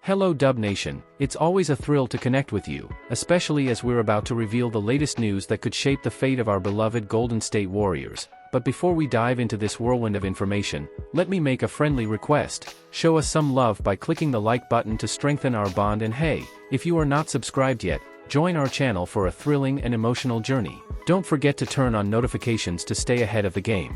Hello Dub Nation, it's always a thrill to connect with you, especially as we're about to reveal the latest news that could shape the fate of our beloved Golden State Warriors. But before we dive into this whirlwind of information, let me make a friendly request. Show us some love by clicking the like button to strengthen our bond, and hey, if you are not subscribed yet, join our channel for a thrilling and emotional journey. Don't forget to turn on notifications to stay ahead of the game.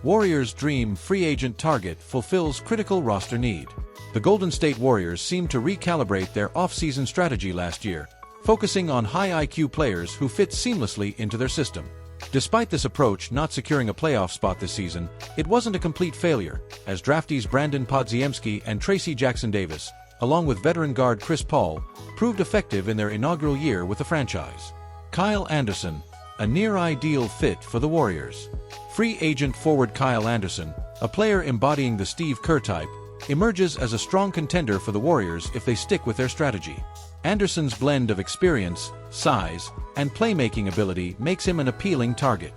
Warriors' dream free agent target fulfills critical roster need. The Golden State Warriors seemed to recalibrate their off-season strategy last year, focusing on high IQ players who fit seamlessly into their system. Despite this approach not securing a playoff spot this season, it wasn't a complete failure, as draftees Brandon Podziemski and Tracy Jackson-Davis, along with veteran guard Chris Paul, proved effective in their inaugural year with the franchise. Kyle Anderson, a near-ideal fit for the Warriors. Free agent forward Kyle Anderson, a player embodying the Steve Kerr type, emerges as a strong contender for the Warriors if they stick with their strategy. Anderson's blend of experience, size, and playmaking ability makes him an appealing target.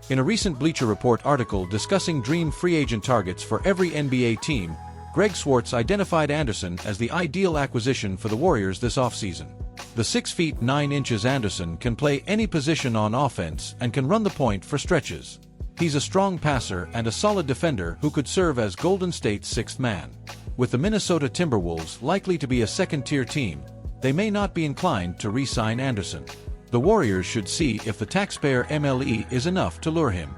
In a recent Bleacher Report article discussing dream free agent targets for every NBA team, Greg Swartz identified Anderson as the ideal acquisition for the Warriors this offseason. The 6 feet 9 inches Anderson can play any position on offense and can run the point for stretches. He's a strong passer and a solid defender who could serve as Golden State's sixth man. With the Minnesota Timberwolves likely to be a second-tier team, they may not be inclined to re-sign Anderson. The Warriors should see if the taxpayer MLE is enough to lure him.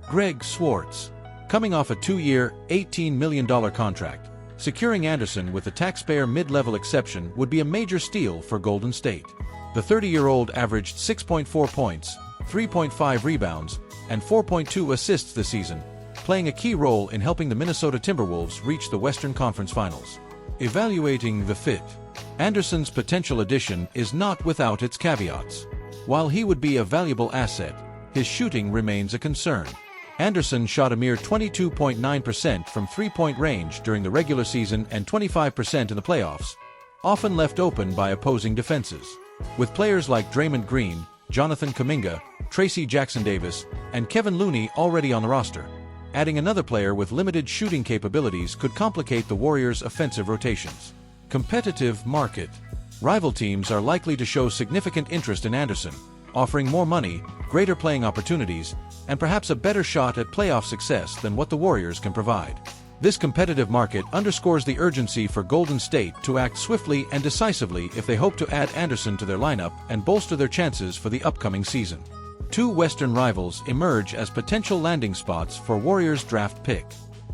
Greg Swartz. Coming off a 2-year, $18 million contract, securing Anderson with the taxpayer mid-level exception would be a major steal for Golden State. The 30-year-old averaged 6.4 points, 3.5 rebounds, and 4.2 assists this season, playing a key role in helping the Minnesota Timberwolves reach the Western Conference Finals. Evaluating the fit. Anderson's potential addition is not without its caveats. While he would be a valuable asset, his shooting remains a concern. Anderson shot a mere 22.9% from three-point range during the regular season and 25% in the playoffs, often left open by opposing defenses. With players like Draymond Green, Jonathan Kuminga, Tracy Jackson-Davis, and Kevin Looney already on the roster, adding another player with limited shooting capabilities could complicate the Warriors' offensive rotations. Competitive market. Rival teams are likely to show significant interest in Anderson, offering more money, greater playing opportunities, and perhaps a better shot at playoff success than what the Warriors can provide. This competitive market underscores the urgency for Golden State to act swiftly and decisively if they hope to add Anderson to their lineup and bolster their chances for the upcoming season. Two Western rivals emerge as potential landing spots for Warriors' draft pick.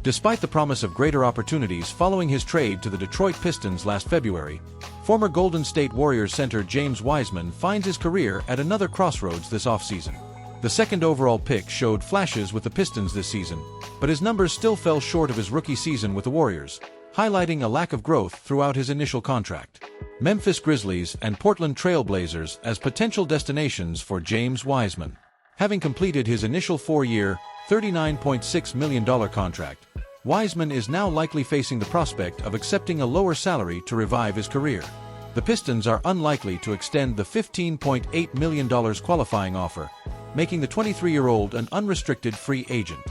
Despite the promise of greater opportunities following his trade to the Detroit Pistons last February, former Golden State Warriors center James Wiseman finds his career at another crossroads this offseason. The second overall pick showed flashes with the Pistons this season, but his numbers still fell short of his rookie season with the Warriors, highlighting a lack of growth throughout his initial contract. Memphis Grizzlies and Portland Trail Blazers as potential destinations for James Wiseman. Having completed his initial 4-year, $39.6 million contract, Wiseman is now likely facing the prospect of accepting a lower salary to revive his career. The Pistons are unlikely to extend the $15.8 million qualifying offer, making the 23-year-old an unrestricted free agent.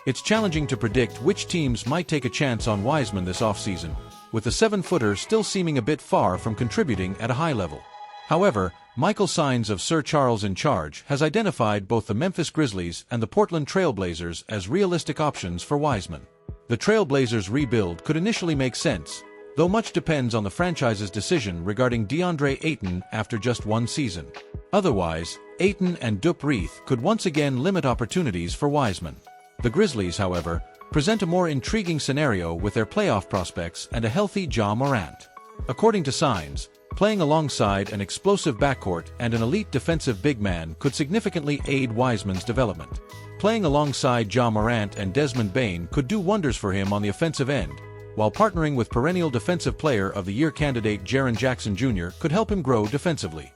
It's challenging to predict which teams might take a chance on Wiseman this offseason, with the 7-footer still seeming a bit far from contributing at a high level. However, Michael Sines of Sir Charles in Charge has identified both the Memphis Grizzlies and the Portland Trail Blazers as realistic options for Wiseman. The Trail Blazers rebuild could initially make sense, though much depends on the franchise's decision regarding DeAndre Ayton after just one season. Otherwise, Ayton and Dupree could once again limit opportunities for Wiseman. The Grizzlies, however, present a more intriguing scenario with their playoff prospects and a healthy Ja Morant. According to Sines, playing alongside an explosive backcourt and an elite defensive big man could significantly aid Wiseman's development. Playing alongside Ja Morant and Desmond Bane could do wonders for him on the offensive end, while partnering with perennial Defensive Player of the Year candidate Jaren Jackson Jr. could help him grow defensively.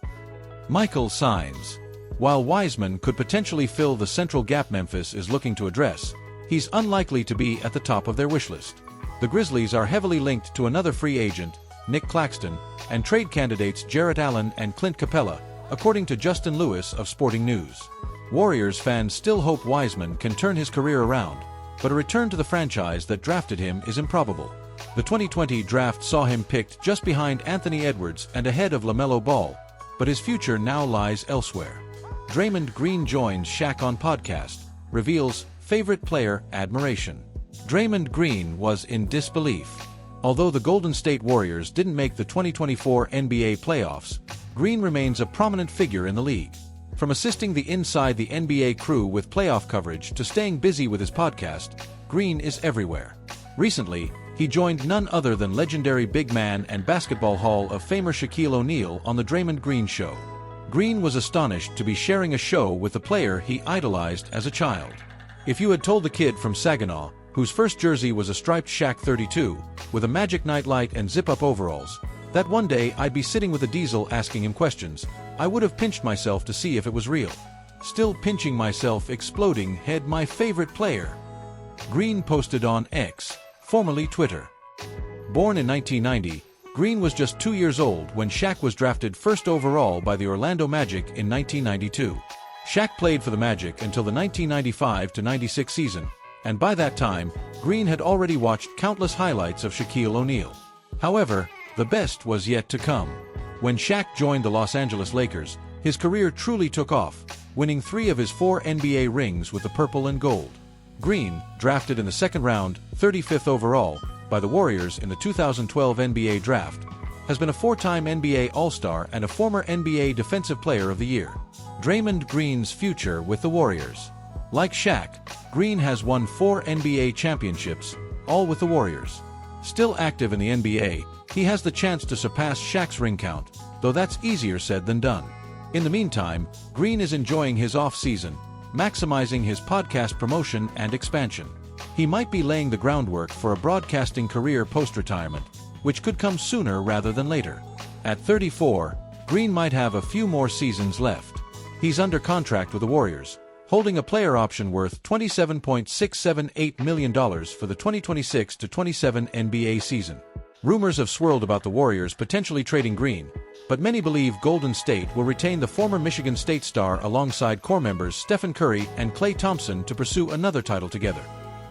Michael Sines. While Wiseman could potentially fill the central gap Memphis is looking to address, he's unlikely to be at the top of their wish list. The Grizzlies are heavily linked to another free agent, Nick Claxton, and trade candidates Jarrett Allen and Clint Capella, according to Justin Lewis of Sporting News. Warriors fans still hope Wiseman can turn his career around, but a return to the franchise that drafted him is improbable. The 2020 draft saw him picked just behind Anthony Edwards and ahead of LaMelo Ball, but his future now lies elsewhere. Draymond Green joins Shaq on podcast, reveals favorite player admiration. Draymond Green was in disbelief. Although the Golden State Warriors didn't make the 2024 NBA playoffs, Green remains a prominent figure in the league. From assisting the Inside the NBA crew with playoff coverage to staying busy with his podcast, Green is everywhere. Recently, he joined none other than legendary big man and Basketball Hall of Famer Shaquille O'Neal on The Draymond Green Show. Green was astonished to be sharing a show with the player he idolized as a child. If you had told the kid from Saginaw, whose first jersey was a striped Shaq 32, with a Magic Nightlight and zip-up overalls, that one day I'd be sitting with a Diesel asking him questions, I would have pinched myself to see if it was real. Still pinching myself, exploding head, my favorite player. Green posted on X, formerly Twitter. Born in 1990, Green was just 2 years old when Shaq was drafted first overall by the Orlando Magic in 1992. Shaq played for the Magic until the 1995-96 season, and by that time, Green had already watched countless highlights of Shaquille O'Neal. However, the best was yet to come. When Shaq joined the Los Angeles Lakers, his career truly took off, winning 3 of his 4 NBA rings with the purple and gold. Green, drafted in the second round, 35th overall, by the Warriors in the 2012 NBA Draft, has been a 4-time NBA All-Star and a former NBA Defensive Player of the Year. Draymond Green's future with the Warriors. Like Shaq, Green has won 4 NBA championships, all with the Warriors. Still active in the NBA, he has the chance to surpass Shaq's ring count, though that's easier said than done. In the meantime, Green is enjoying his off-season, maximizing his podcast promotion and expansion. He might be laying the groundwork for a broadcasting career post-retirement, which could come sooner rather than later. At 34, Green might have a few more seasons left. He's under contract with the Warriors, holding a player option worth $27.678 million for the 2026-27 NBA season. Rumors have swirled about the Warriors potentially trading Green, but many believe Golden State will retain the former Michigan State star alongside core members Stephen Curry and Klay Thompson to pursue another title together.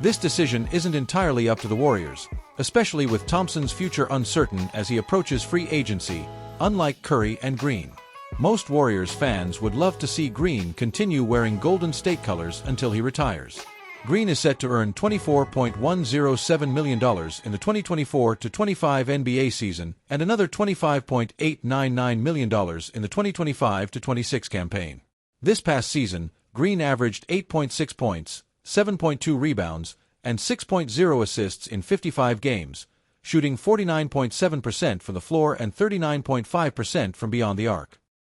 This decision isn't entirely up to the Warriors, especially with Thompson's future uncertain as he approaches free agency, unlike Curry and Green. Most Warriors fans would love to see Green continue wearing Golden State colors until he retires. Green is set to earn $24.107 million in the 2024-25 NBA season and another $25.899 million in the 2025-26 campaign. This past season, Green averaged 8.6 points, 7.2 rebounds, and 6.0 assists in 55 games, shooting 49.7% from the floor and 39.5% from beyond the arc.